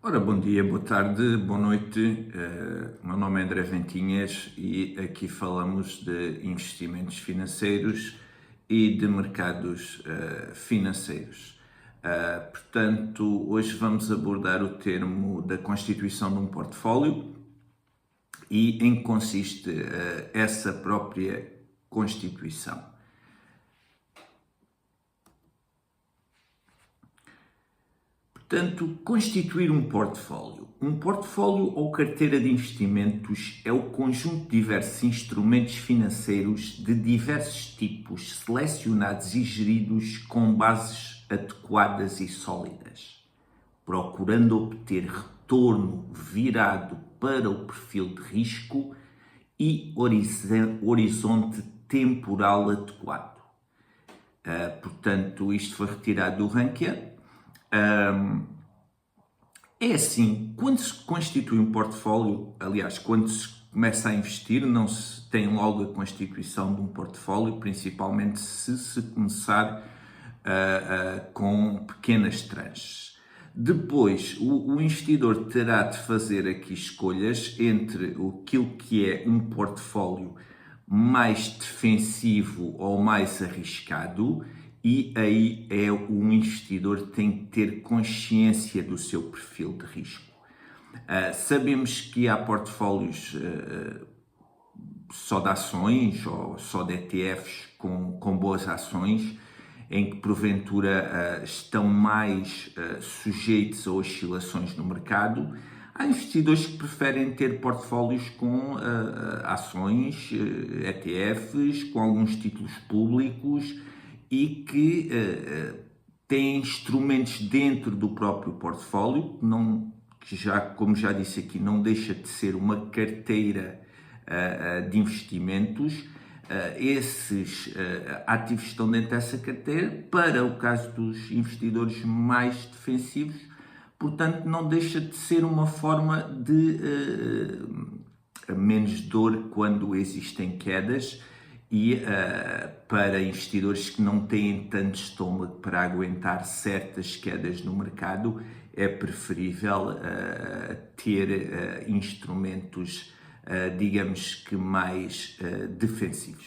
Ora, bom dia, boa tarde, boa noite. O meu nome é André Ventinhas e aqui falamos de investimentos financeiros e de mercados financeiros. Portanto, hoje vamos abordar o termo da constituição de um portfólio e em que consiste essa própria constituição. Portanto, constituir um portfólio. Um portfólio ou carteira de investimentos é o conjunto de diversos instrumentos financeiros de diversos tipos, selecionados e geridos com bases adequadas e sólidas, procurando obter retorno virado para o perfil de risco e horizonte temporal adequado. Portanto, isto foi retirado do Rankia. É assim, quando se constitui um portfólio, aliás, quando se começa a investir, não se tem logo a constituição de um portfólio, principalmente se começar com pequenas tranches. Depois, o investidor terá de fazer aqui escolhas entre aquilo que é um portfólio mais defensivo ou mais arriscado. E aí o investidor tem que ter consciência do seu perfil de risco. Sabemos que há portfólios só de ações ou só de ETFs com boas ações, em que porventura estão mais sujeitos a oscilações no mercado. Há investidores que preferem ter portfólios com ações, ETFs, com alguns títulos públicos, e que têm instrumentos dentro do próprio portfólio, como já disse aqui, não deixa de ser uma carteira de investimentos. Esses ativos estão dentro dessa carteira, para o caso dos investidores mais defensivos, portanto não deixa de ser uma forma de menos dor quando existem quedas. E para investidores que não têm tanto estômago para aguentar certas quedas no mercado, é preferível ter instrumentos, digamos que mais defensivos.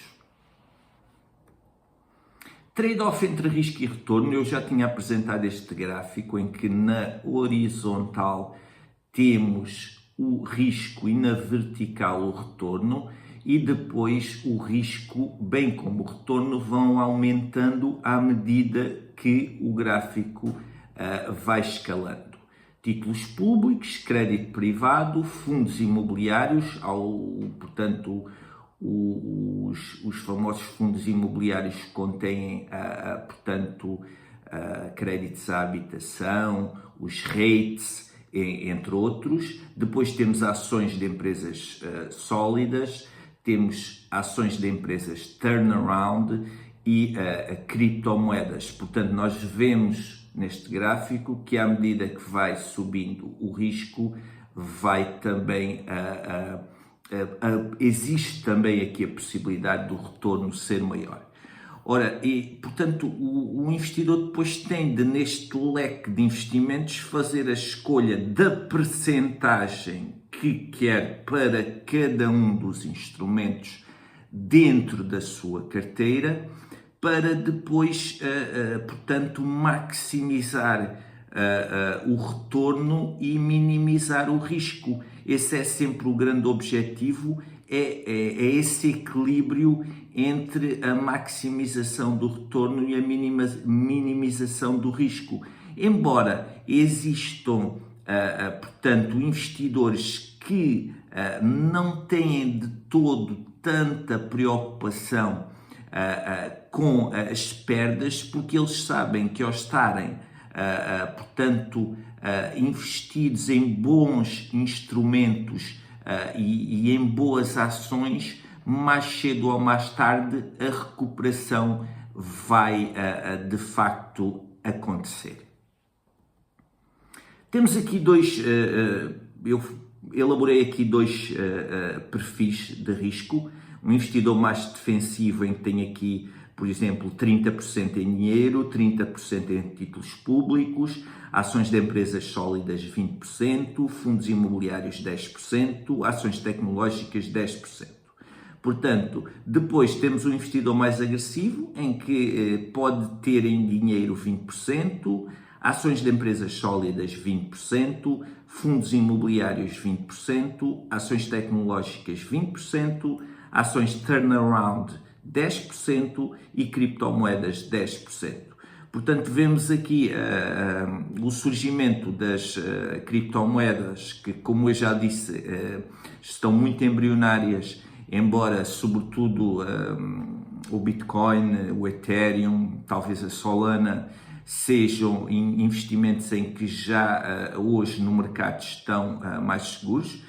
Trade-off entre risco e retorno. Eu já tinha apresentado este gráfico em que na horizontal temos o risco e na vertical o retorno. E depois o risco, bem como o retorno, vão aumentando à medida que o gráfico vai escalando. Títulos públicos, crédito privado, fundos imobiliários, portanto, os famosos fundos imobiliários contêm, portanto, créditos à habitação, os REITs, entre outros. Depois temos ações de empresas sólidas, temos ações de empresas turnaround e criptomoedas. Portanto, nós vemos neste gráfico que à medida que vai subindo o risco, vai também existe também aqui a possibilidade do retorno ser maior. Ora, portanto, o investidor depois tem de, neste leque de investimentos, fazer a escolha da percentagem que quer para cada um dos instrumentos dentro da sua carteira, para depois, portanto, maximizar o retorno e minimizar o risco. Esse é sempre o grande objetivo, é esse equilíbrio entre a maximização do retorno e a minimização do risco. Embora existam, portanto, investidores que não têm de todo tanta preocupação com as perdas, porque eles sabem que ao estarem, portanto, investidos em bons instrumentos e em boas ações, mais cedo ou mais tarde a recuperação vai de facto acontecer. Temos aqui eu elaborei aqui dois perfis de risco. Um investidor mais defensivo, em que tem aqui, por exemplo, 30% em dinheiro, 30% em títulos públicos, ações de empresas sólidas 20%, fundos imobiliários 10%, ações tecnológicas 10%. Portanto, depois temos um investidor mais agressivo, em que pode ter em dinheiro 20%, ações de empresas sólidas 20%, fundos imobiliários 20%, ações tecnológicas 20%, ações turnaround 10% e criptomoedas 10%. Portanto, vemos aqui o surgimento das criptomoedas, que, como eu já disse, estão muito embrionárias, embora, sobretudo, o Bitcoin, o Ethereum, talvez a Solana, sejam investimentos em que já hoje no mercado estão mais seguros.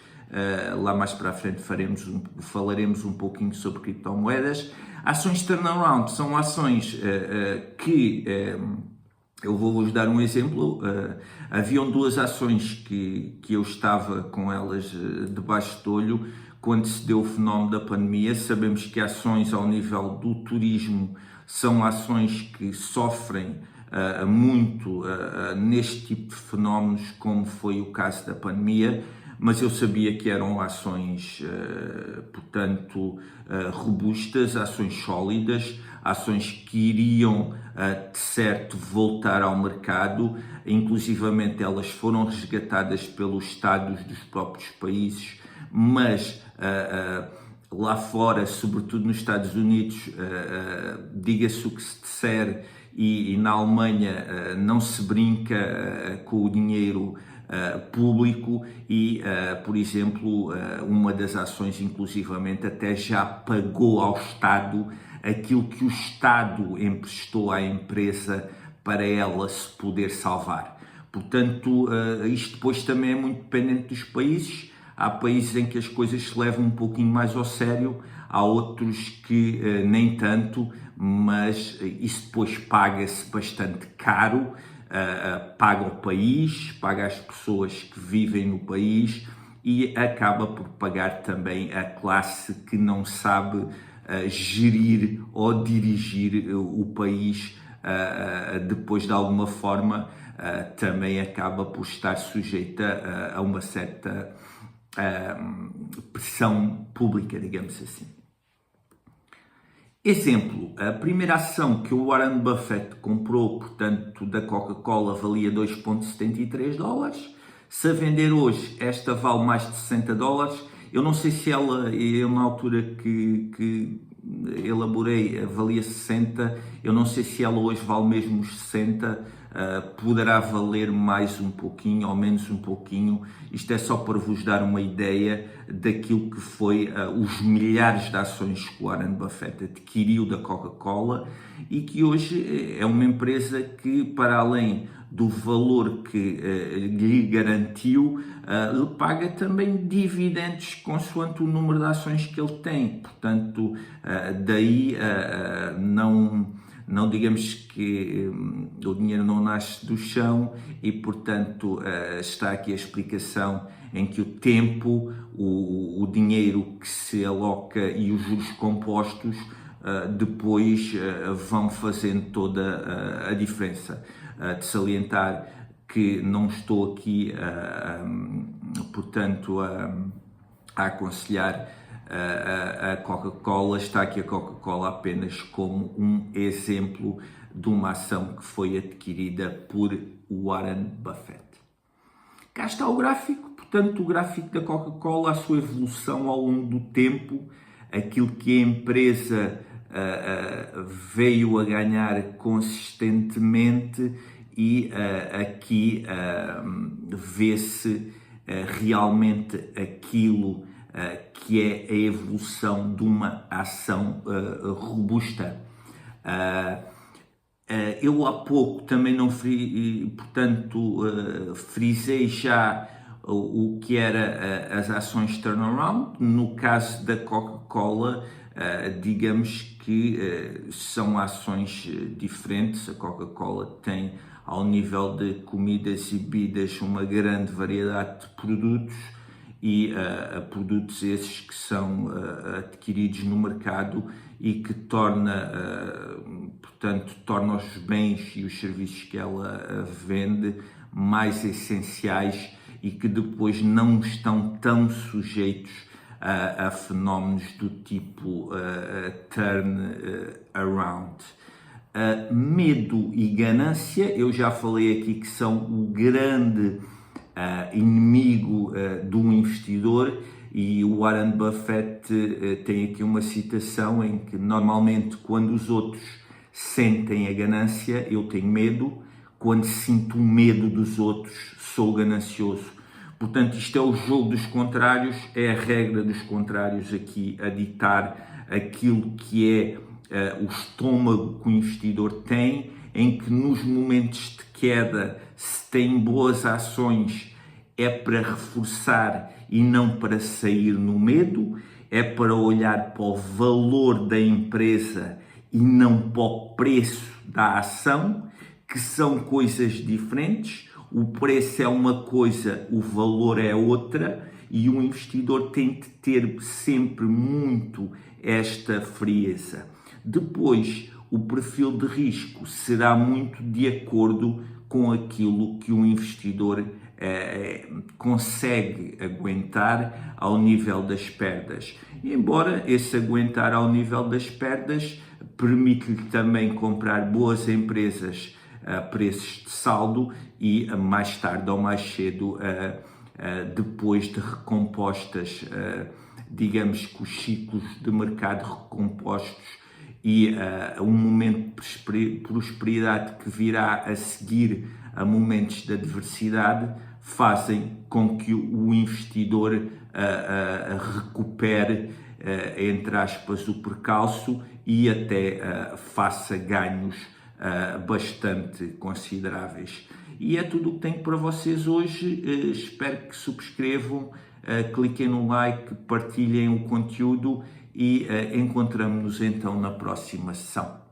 Lá mais para a frente falaremos um pouquinho sobre criptomoedas. Ações turnaround são ações que, eu vou-vos dar um exemplo, haviam duas ações que eu estava com elas debaixo do olho quando se deu o fenómeno da pandemia. Sabemos que ações ao nível do turismo são ações que sofrem muito neste tipo de fenómenos, como foi o caso da pandemia, mas eu sabia que eram ações, portanto, robustas, ações sólidas, ações que iriam, de certo, voltar ao mercado. Inclusivamente elas foram resgatadas pelos Estados dos próprios países, mas lá fora, sobretudo nos Estados Unidos, diga-se o que se disser, e na Alemanha não se brinca com o dinheiro público e, por exemplo, uma das ações inclusivamente até já pagou ao Estado aquilo que o Estado emprestou à empresa para ela se poder salvar. Portanto, isto depois também é muito dependente dos países. Há países em que as coisas se levam um pouquinho mais ao sério, há outros que nem tanto, mas isso depois paga-se bastante caro, paga o país, paga as pessoas que vivem no país e acaba por pagar também a classe que não sabe gerir ou dirigir o país, depois de alguma forma também acaba por estar sujeita a uma certa pressão pública, digamos assim. Exemplo, a primeira ação que o Warren Buffett comprou, portanto, da Coca-Cola, valia 2,73 dólares. Se a vender hoje, esta vale mais de 60 dólares. Eu não sei se eu na altura que elaborei, valia 60. Eu não sei se ela hoje vale mesmo os 60. Poderá valer mais um pouquinho ou menos um pouquinho. Isto é só para vos dar uma ideia daquilo que foi os milhares de ações que o Warren Buffett adquiriu da Coca-Cola e que hoje é uma empresa que, para além do valor que lhe garantiu, lhe paga também dividendos consoante o número de ações que ele tem. Portanto, daí não digamos que o dinheiro não nasce do chão e, portanto, está aqui a explicação em que o tempo, o dinheiro que se aloca e os juros compostos depois vão fazendo toda a diferença. De salientar que não estou aqui, portanto, a aconselhar a Coca-Cola, está aqui a Coca-Cola apenas como um exemplo de uma ação que foi adquirida por Warren Buffett. Cá está o gráfico, portanto, o gráfico da Coca-Cola, a sua evolução ao longo do tempo, aquilo que a empresa veio a ganhar consistentemente e aqui vê-se realmente aquilo que é a evolução de uma ação robusta. Eu há pouco também não frisei já o que era as ações turnaround. No caso da Coca-Cola, digamos que são ações diferentes. A Coca-Cola tem, ao nível de comidas e bebidas, uma grande variedade de produtos e a produtos esses que são adquiridos no mercado e que torna os bens e os serviços que ela vende mais essenciais e que depois não estão tão sujeitos a fenómenos do tipo turn around. Medo e ganância, eu já falei aqui que são o grande inimigo do investidor, e o Warren Buffett tem aqui uma citação em que normalmente quando os outros sentem a ganância, eu tenho medo, quando sinto o medo dos outros, sou ganancioso. Portanto, isto é o jogo dos contrários, é a regra dos contrários aqui a ditar aquilo que é o estômago que o investidor tem, em que nos momentos de queda, se tem boas ações, é para reforçar e não para sair no medo, é para olhar para o valor da empresa e não para o preço da ação, que são coisas diferentes. O preço é uma coisa, o valor é outra, e o investidor tem de ter sempre muito esta frieza. Depois, o perfil de risco será muito de acordo com aquilo que o investidor consegue aguentar ao nível das perdas. Embora esse aguentar ao nível das perdas permite-lhe também comprar boas empresas a preços de saldo e mais tarde ou mais cedo, depois de recompostas, digamos que os ciclos de mercado recompostos e um momento de prosperidade que virá a seguir a momentos de adversidade, fazem com que o investidor recupere, entre aspas, o percalço e até faça ganhos bastante consideráveis. E é tudo o que tenho para vocês hoje. Espero que subscrevam, cliquem no like, partilhem o conteúdo e encontramos-nos então na próxima sessão.